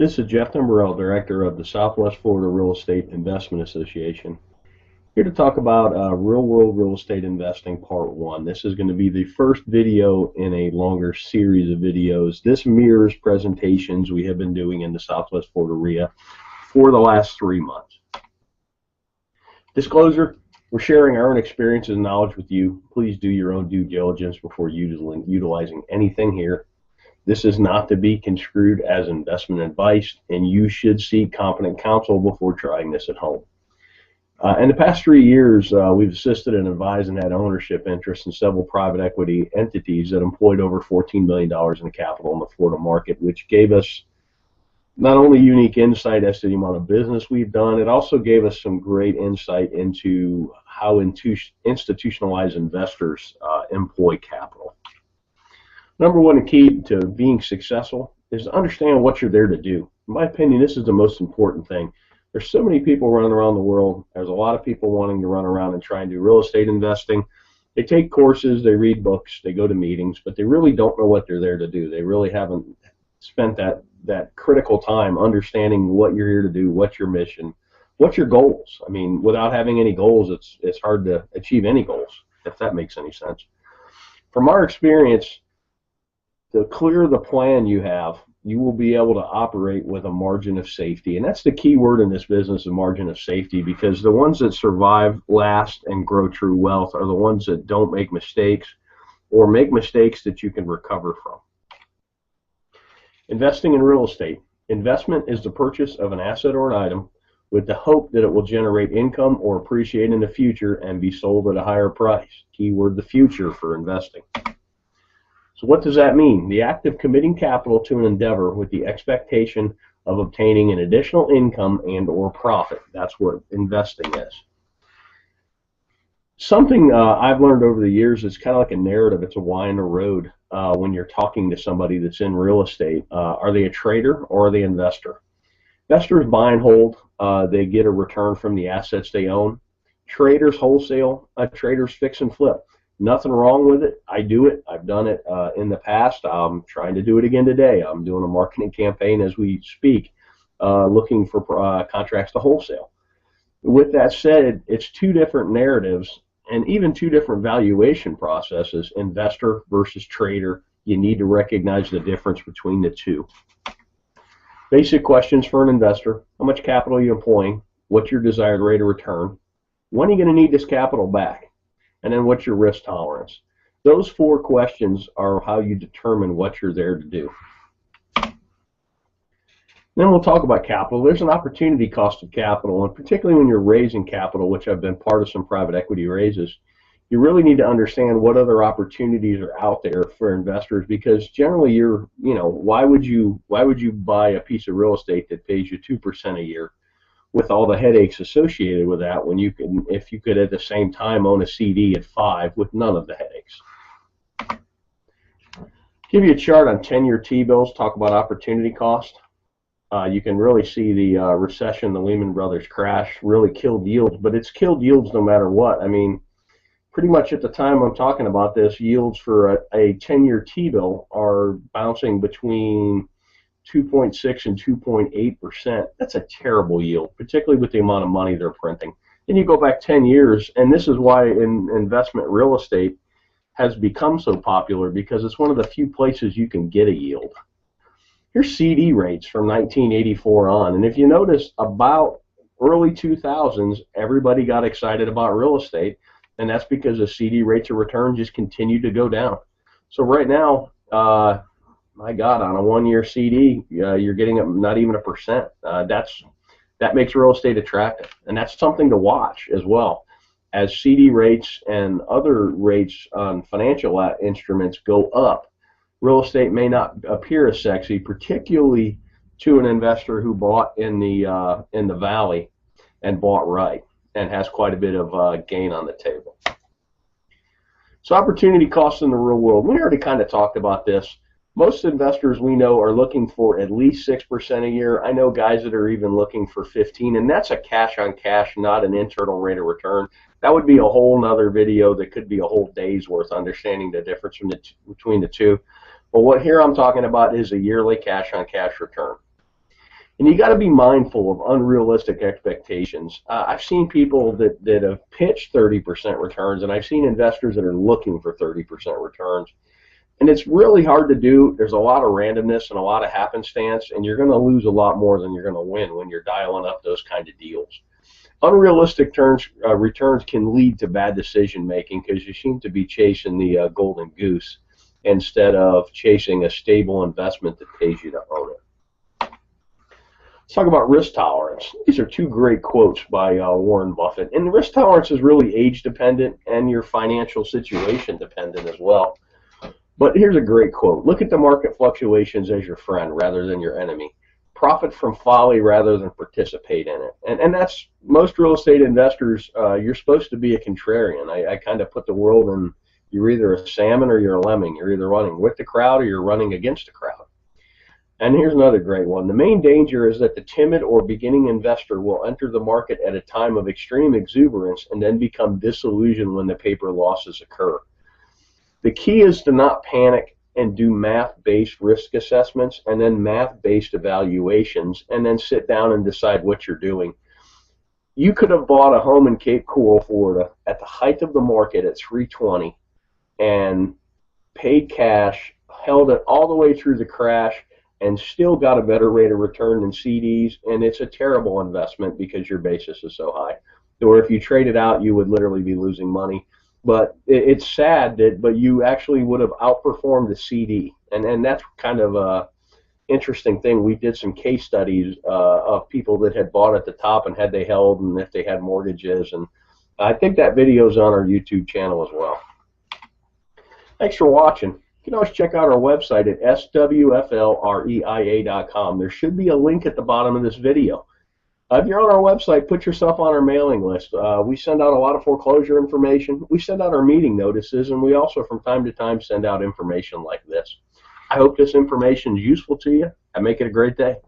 This is Jeff Timberell, Director of the Southwest Florida Real Estate Investment Association. Here to talk about real-world real estate investing part one. This is going to be the first video in a longer series of videos. This mirrors presentations we have been doing in the Southwest Florida REIA for the last 3 months. Disclosure, we're sharing our own experiences and knowledge with you. Please do your own due diligence before utilizing anything here. This is not to be construed as investment advice, and you should seek competent counsel before trying this at home. In the past 3 years, we've assisted and advised and had ownership interests in several private equity entities that employed over $14 million in capital in the Florida market, which gave us not only unique insight as to the amount of business we've done, it also gave us some great insight into how institutionalized investors employ capital. Number one key to being successful is to understand what you're there to do. In my opinion, this is the most important thing. There's so many people running around the world. There's a lot of people wanting to run around and try and do real estate investing. They take courses, they read books, they go to meetings, but they really don't know what they're there to do. They really haven't spent that critical time understanding what you're here to do, what's your mission, what's your goals. I mean, without having any goals, it's hard to achieve any goals, if that makes any sense. From our experience, the clearer the plan you have, you will be able to operate with a margin of safety. And that's the key word in this business, a margin of safety, because the ones that survive, last, and grow true wealth are the ones that don't make mistakes or make mistakes that you can recover from. Investing in real estate. Investment is the purchase of an asset or an item with the hope that it will generate income or appreciate in the future and be sold at a higher price. Keyword, the future for investing. So what does that mean? The act of committing capital to an endeavor with the expectation of obtaining an additional income and or profit. That's what investing is. Something I've learned over the years is kind of like a narrative. It's a why in the road when you're talking to somebody that's in real estate. Are they a trader or are they an investor? Investors buy and hold. They get a return from the assets they own. Traders wholesale. Traders fix and flip. Nothing wrong with it. I do it. I've done it in the past. I'm trying to do it again today. I'm doing a marketing campaign as we speak, looking for contracts to wholesale. With that said, it's two different narratives and even two different valuation processes, investor versus trader. You need to recognize the difference between the two. Basic questions for an investor. How much capital are you employing? What's your desired rate of return? When are you going to need this capital back? And then what's your risk tolerance? Those 4 questions are how you determine what you're there to do. Then we'll talk about capital. There's an opportunity cost of capital, and particularly when you're raising capital, which I've been part of some private equity raises, you really need to understand what other opportunities are out there for investors, because generally why would you buy a piece of real estate that pays you 2% a year with all the headaches associated with that, when if you could at the same time own a CD at 5 with none of the headaches. Give you a chart on 10-year T-bills, talk about opportunity cost. You can really see the recession, the Lehman Brothers crash really killed yields, but it's killed yields no matter what. I mean, pretty much at the time I'm talking about this, yields for a 10-year T-bill are bouncing between 2.6 and 2.8%. That's a terrible yield, particularly with the amount of money they're printing. Then you go back 10 years, and this is why investment real estate has become so popular, because it's one of the few places you can get a yield. Here's CD rates from 1984 on, and if you notice, about early 2000s, everybody got excited about real estate, and that's because the CD rates of return just continued to go down. So right now, my God, on a 1-year CD, you're getting not even 1%. That makes real estate attractive, and that's something to watch as well. As CD rates and other rates on financial instruments go up, real estate may not appear as sexy, particularly to an investor who bought in the valley and bought right and has quite a bit of gain on the table. So opportunity costs in the real world. We already kind of talked about this. Most investors we know are looking for at least 6% a year. I know guys that are even looking for 15%, and that's a cash on cash, not an internal rate of return. That would be a whole nother video that could be a whole day's worth, understanding the difference between the two. But what here I'm talking about is a yearly cash on cash return. And you got to be mindful of unrealistic expectations. I've seen people that have pitched 30% returns, and I've seen investors that are looking for 30% returns. And it's really hard to do. There's a lot of randomness and a lot of happenstance, and you're going to lose a lot more than you're going to win when you're dialing up those kind of deals. Unrealistic returns can lead to bad decision making because you seem to be chasing the golden goose instead of chasing a stable investment that pays you to own it. Let's talk about risk tolerance. These are two great quotes by Warren Buffett. And risk tolerance is really age dependent and your financial situation dependent as well. But here's a great quote. Look at the market fluctuations as your friend rather than your enemy. Profit from folly rather than participate in it. And that's most real estate investors. You're supposed to be a contrarian. I kind of put the world in, you're either a salmon or you're a lemming. You're either running with the crowd or you're running against the crowd. And here's another great one. The main danger is that the timid or beginning investor will enter the market at a time of extreme exuberance and then become disillusioned when the paper losses occur. The key is to not panic and do math-based risk assessments and then math-based evaluations and then sit down and decide what you're doing. You could have bought a home in Cape Coral, Florida at the height of the market at 320 and paid cash, held it all the way through the crash, and still got a better rate of return than CDs, and it's a terrible investment because your basis is so high. Or if you trade it out, you would literally be losing money. But it's sad but you actually would have outperformed the CD, and that's kind of a interesting thing. We did some case studies of people that had bought at the top and had they held and if they had mortgages, and I think that video is on our YouTube channel as well. Thanks for watching. You can always check out our website at swflreia.com. There should be a link at the bottom of this video. If you're on our website, put yourself on our mailing list. We send out a lot of foreclosure information. We send out our meeting notices, and we also from time to time send out information like this. I hope this information is useful to you, and make it a great day.